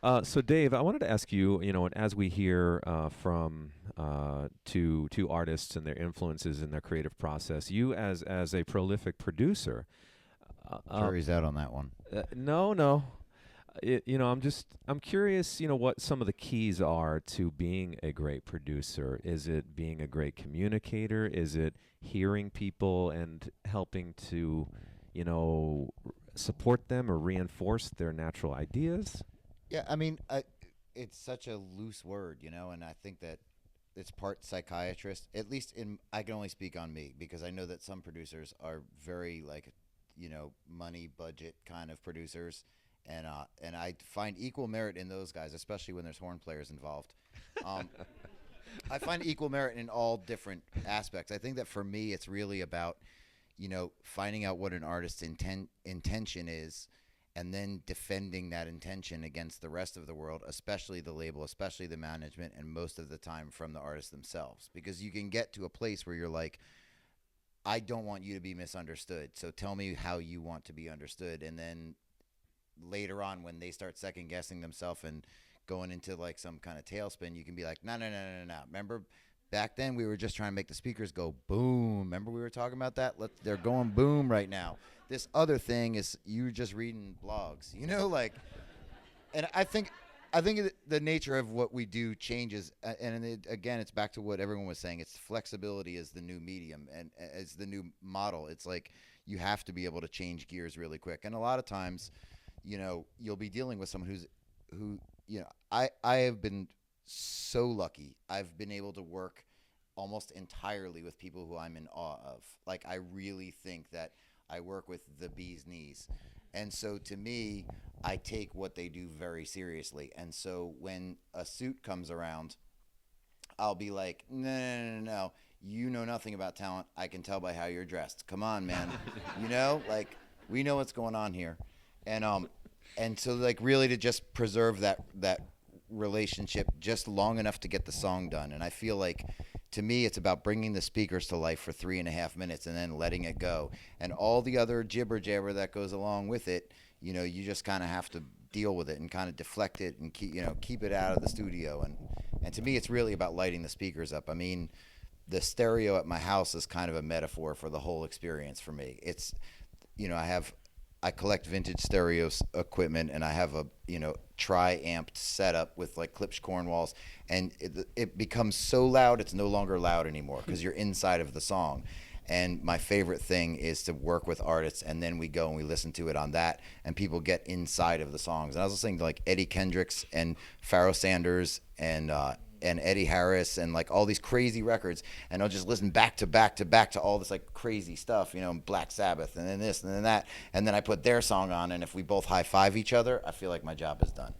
So Dave, I wanted to ask you, and as we hear from to artists and their influences in their creative process, you as a prolific producer, uh, um, Jury's out on that one. no, I'm curious, what some of the keys are to being a great producer. Is it being a great communicator? Is it hearing people and helping to, support them or reinforce their natural ideas? Yeah, it's such a loose word, and I think that it's part psychiatrist. At least I can only speak on me because I know that some producers are very like, money budget kind of producers, and I find equal merit in those guys, especially when there's horn players involved. Um, I find equal merit in all different aspects. I think that for me, it's really about finding out what an artist's intention is, and then defending that intention against the rest of the world, especially the label, especially the management, and most of the time from the artists themselves. Because you can get to a place where you're like, I don't want you to be misunderstood. So tell me how you want to be understood. And then later on, when they start second guessing themselves and going into like some kind of tailspin, you can be like, no, no, no, no, no, no. Remember, back then we were just trying to make the speakers go boom. Remember we were talking about that? They're going boom right now. This other thing is you just reading blogs, like, and I think the nature of what we do changes, and again, it's back to what everyone was saying. It's flexibility is the new medium and as the new model. It's like you have to be able to change gears really quick, and a lot of times, you'll be dealing with someone who I have been so lucky. I've been able to work almost entirely with people who I'm in awe of. Like I really think that I work with the bee's knees. And so to me, I take what they do very seriously. And so when a suit comes around, I'll be like, no, no, no, no, no. You know nothing about talent. I can tell by how you're dressed. Come on, man. Like we know what's going on here. And so like really to just preserve that relationship just long enough to get the song done. And I feel like to me it's about bringing the speakers to life for 3.5 minutes and then letting it go, and all the other jibber jabber that goes along with it. You just kind of have to deal with it and kind of deflect it and keep it out of the studio. And to me it's really about lighting the speakers up. I mean, the stereo at my house is kind of a metaphor for the whole experience for me. It's I collect vintage stereo equipment, and I have a tri-amped setup with like Klipsch Cornwalls, and it becomes so loud it's no longer loud anymore because you're inside of the song. And my favorite thing is to work with artists, and then we go and we listen to it on that, and people get inside of the songs. And I was listening to like Eddie Kendricks and Pharoah Sanders and Eddie Harris and like all these crazy records, and I'll just listen back to back to back to all this like crazy stuff, Black Sabbath and then this and then that, and then I put their song on, and if we both high five each other, I feel like my job is done.